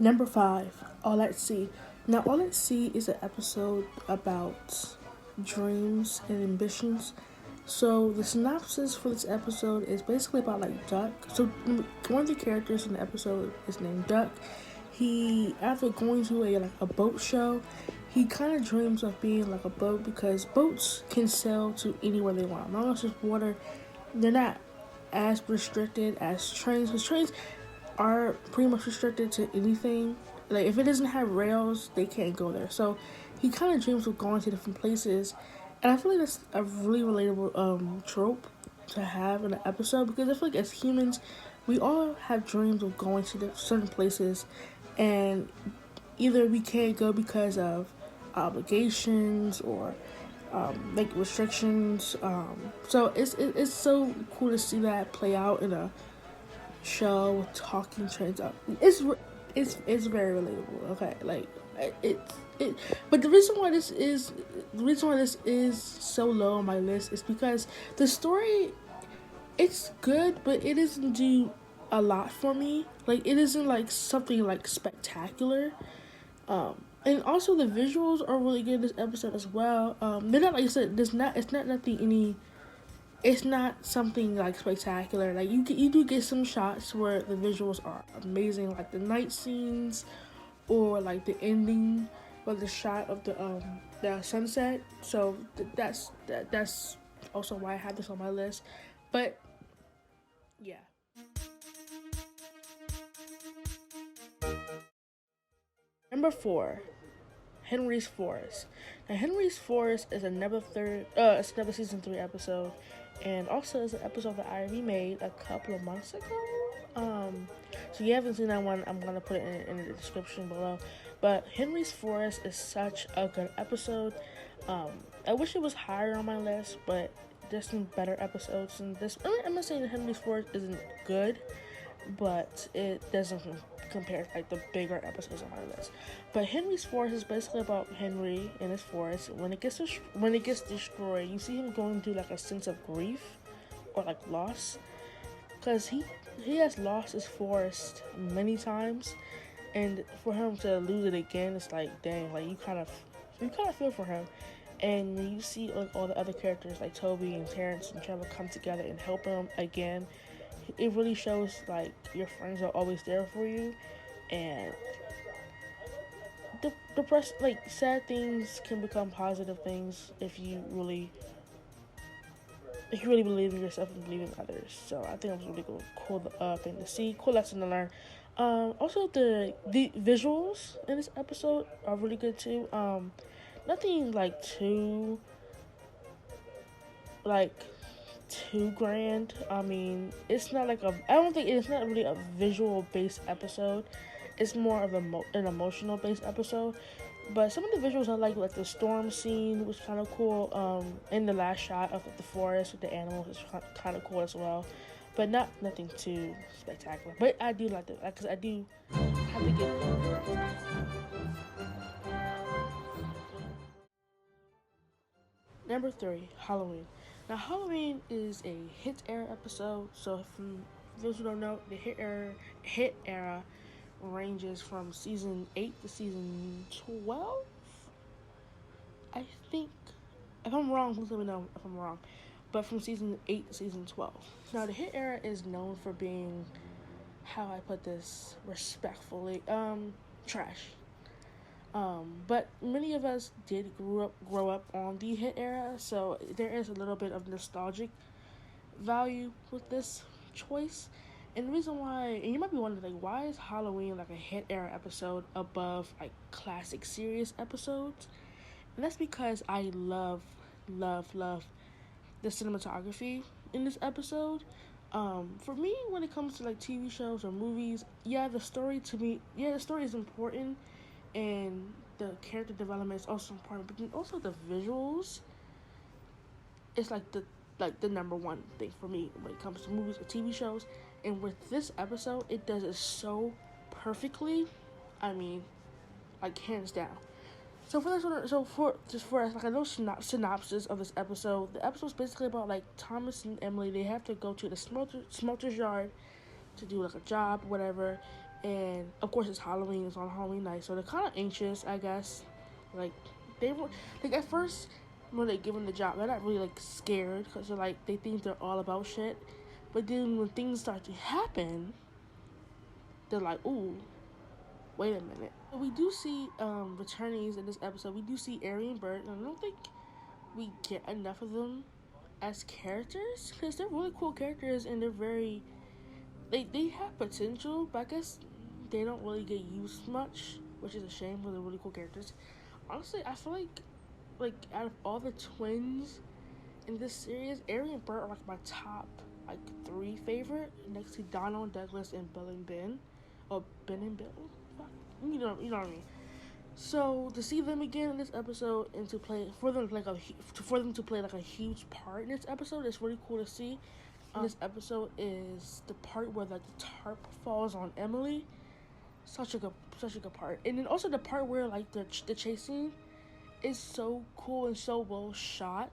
Number 5, All at Sea. Now, All at Sea is an episode about dreams and ambitions. So, the synopsis for this episode is basically about like Duck. So, one of the characters in the episode is named Duck. He, after going to a boat show, he kind of dreams of being like a boat because boats can sail to anywhere they want. As long as there's water, they're not as restricted as trains. Because trains are pretty much restricted to anything. Like, if it doesn't have rails, they can't go there. So he kind of dreams of going to different places, and I feel like that's a really relatable trope to have in an episode, because I feel like as humans, we all have dreams of going to certain places, and either we can't go because of obligations or like restrictions. So it's so cool to see that play out in a show with talking trains up. It's very relatable. Okay, like it. But the reason why this is so low on my list is because the story, it's good, but it doesn't do a lot for me. Like, it isn't like something like spectacular. And also the visuals are really good in this episode as well. They're not, like I said, it's not something like spectacular. Like, you do get some shots where the visuals are amazing, like the night scenes, or like the ending, or the shot of the sunset. So that's also why I have this on my list. But yeah. Number 4, Henry's Forest. Now, Henry's Forest is it's another season 3 episode, and also is an episode that I remade a couple of months ago. So if you haven't seen that one, I'm gonna put it in the description below. But Henry's Forest is such a good episode. I wish it was higher on my list, but there's some better episodes than this. I'm not saying that Henry's Forest isn't good, but it doesn't compare to like the bigger episodes on my list. But Henry's Forest is basically about Henry and his forest. When it gets destroyed, you see him going through like a sense of grief or like loss, because he has lost his forest many times, and for him to lose it again, it's like, dang, like you kind of feel for him. And you see like all the other characters like Toby and Terrence and Trevor come together and help him again. It really shows like your friends are always there for you, and like sad things can become positive things if you really believe in yourself and believe in others. So I think it was a really cool thing to see, cool lesson to learn. Also the visuals in this episode are really good too. Nothing like too grand. I mean, it's not like it's not really a visual based episode. It's more of an emotional based episode. But some of the visuals I like the storm scene was kind of cool. And the last shot of the forest with the animals is kind of cool as well. But nothing too spectacular. But I do like that, because I do have to get. Number 3, Halloween. Now, Halloween is a hit era episode. So, from those who don't know, the hit era ranges from season 8 to season 12. I think, if I'm wrong, please let me know if I'm wrong. But from season 8 to season 12. Now, the hit era is known for being, how I put this respectfully, trash. But many of us did grow up on the hit era, so there is a little bit of nostalgic value with this choice. And the reason why, and you might be wondering, like, why is Halloween like a hit era episode above like classic serious episodes? And that's because I love the cinematography in this episode. For me, when it comes to like TV shows or movies, the story is important, and the character development is also important, but then also the visuals is like the number one thing for me when it comes to movies or TV shows. And with this episode, it does it so perfectly. I mean, like hands down. So for this one, so for just for like a little synopsis of this episode, the episode's basically about like Thomas and Emily. They have to go to the smelter's yard to do like a job, whatever. And of course, it's Halloween. It's on Halloween night, so they're kind of anxious, I guess. Like they were like at first when they give them the job, they're not really like scared because they're like they think they're all about shit. But then when things start to happen, they're like, ooh, wait a minute. We do see returnees in this episode. We do see Ari and Bert, and I don't think we get enough of them as characters because they're really cool characters and they're very they have potential, but I guess they don't really get used much, which is a shame because they're really cool characters. Honestly, I feel like out of all the twins in this series, Ari and Bert are like my top like 3 favorite, next to Donald, Douglas, and Bill and Ben, or Ben and Bill. You know what I mean. So to see them again in this episode and to play for them like to play like a huge part in this episode is really cool to see. This episode is the part where like the tarp falls on Emily. Such a good part, and then also the part where like the chase scene is so cool and so well shot.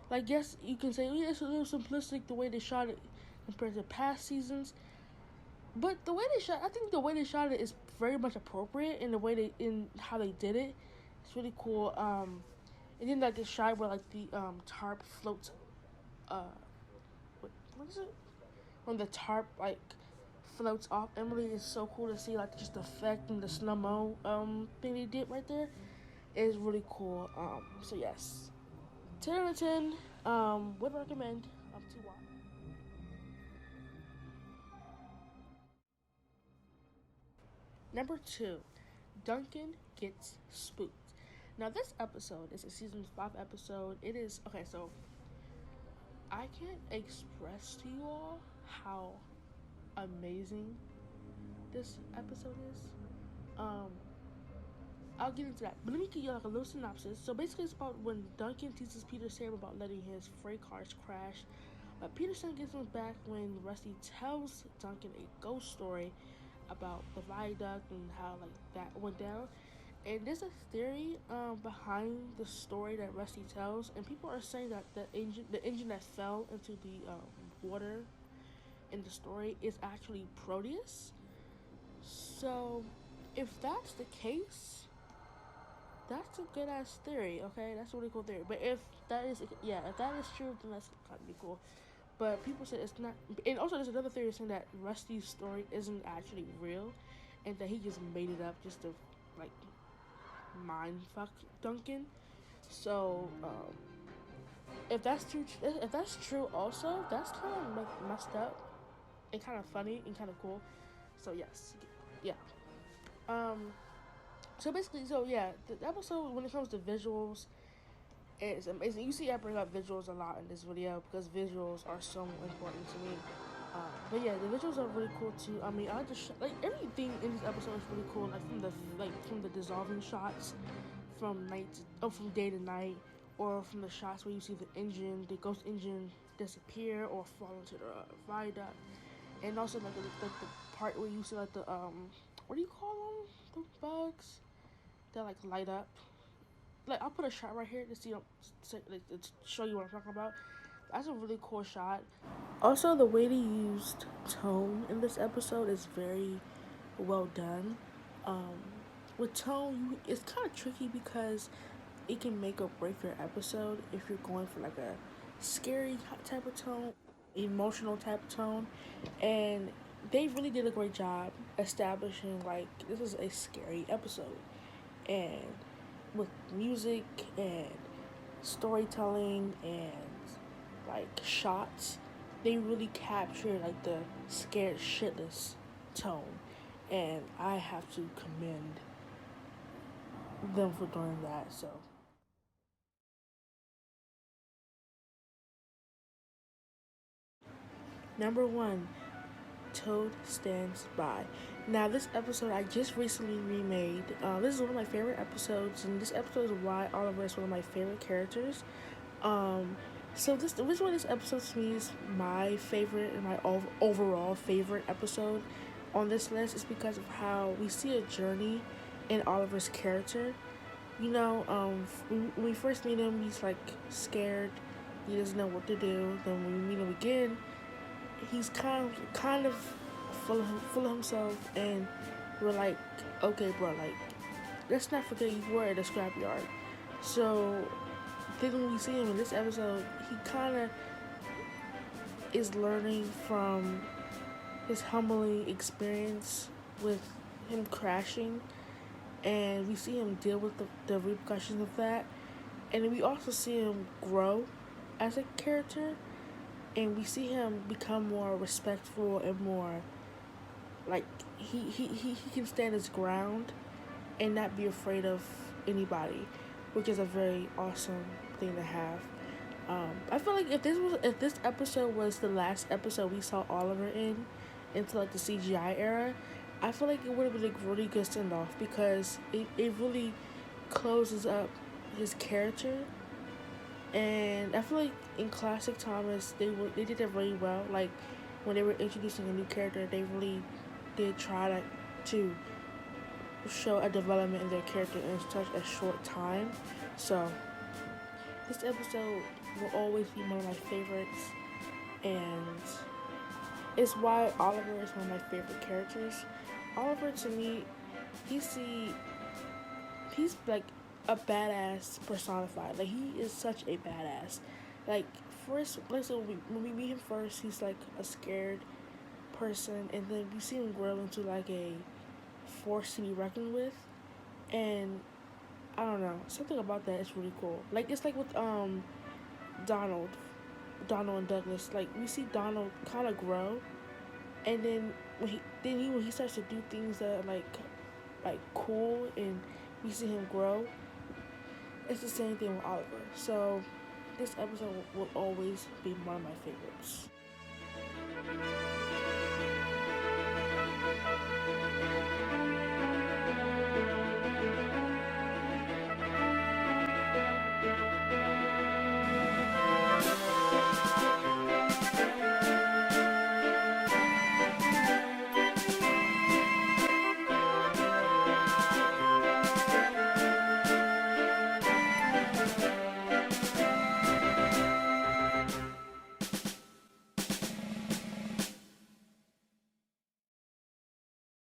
Like yes, you can say it's a little simplistic the way they shot it compared to past seasons. But the way they shot, I think the way they shot it is very much appropriate in the way in how they did it. It's really cool. And then like the shot where like the tarp floats. What is it? When the tarp like floats off Emily is so cool to see. Like just the effect and the slow mo thing they did right there is really cool. So yes, 10 out of 10. Would recommend to watch. Number 2, Duncan gets spooked. Now this episode is a season 5 episode. It is okay. So I can't express to you all how amazing this episode is. I'll get into that, but let me give you like a little synopsis. So basically, it's about when Duncan teases Peter Sam about letting his freight cars crash. But Peterson gets him back when Rusty tells Duncan a ghost story about the viaduct and how like that went down. And there's a theory behind the story that Rusty tells, and people are saying that the engine that fell into the water in the story is actually Proteus. So, if that's the case, that's a good ass theory. Okay, that's a really cool theory. But if that is true, then that's kind of cool. But people said it's not. And also, there's another theory saying that Rusty's story isn't actually real, and that he just made it up just to like mind fuck Duncan. So if that's true, also that's kind of like messed up and kind of funny and kind of cool. So yes, yeah. So basically, the episode when it comes to visuals, it's amazing. You see, I bring up visuals a lot in this video because visuals are so important to me. But yeah, the visuals are really cool too. I mean, I just like everything in this episode is really cool. Like from the dissolving shots, from day to night, or from the shots where you see the ghost engine disappear or fall into the viaduct, and also like the part where you see like the what do you call them? The bugs that like light up. Like I'll put a shot right here to see to show you what I'm talking about. That's a really cool shot. Also, the way they used tone in this episode is very well done. Um, with tone, it's kind of tricky because it can make or break your episode if you're going for like a scary type of tone, emotional type of tone, and they really did a great job establishing like this is a scary episode, and with music and storytelling and like shots, they really captured like the scared shitless tone, and I have to commend them for doing that. So number 1, Toad Stands By. Now this episode I just recently remade. This is one of my favorite episodes, and this episode is why Oliver is one of my favorite characters. So the reason why this episode to me is my favorite and my overall favorite episode on this list is because of how we see a journey in Oliver's character. When we first meet him, he's like scared. He doesn't know what to do. Then when we meet him again, he's kind of full of himself, and we're like, okay, bro, like, let's not forget you were at a scrapyard. So then when we see him in this episode, he kind of is learning from his humbling experience with him crashing, and we see him deal with the repercussions of that, and then we also see him grow as a character, and we see him become more respectful and more like he can stand his ground and not be afraid of anybody, which is a very awesome thing to have. I feel like if this episode was the last episode we saw Oliver in into like the CGI era, I feel like it would have been a really good send off, because it really closes up his character. And I feel like in classic Thomas they did it really well. Like when they were introducing a new character, they really did try to show a development in their character in such a short time. So this episode will always be one of my favorites, and it's why Oliver is one of my favorite characters. Oliver, to me, he's like a badass personified. Like, he is such a badass. Like, first, so when we meet him first, he's like a scared person, and then we see him grow into like a force to be reckoned with. And I don't know, something about that is really cool. Like, it's like with Donald and Douglas. Like, we see Donald kind of grow, and then when he starts to do things that are like cool, and we see him grow. It's the same thing with Oliver. So this episode will always be one of my favorites.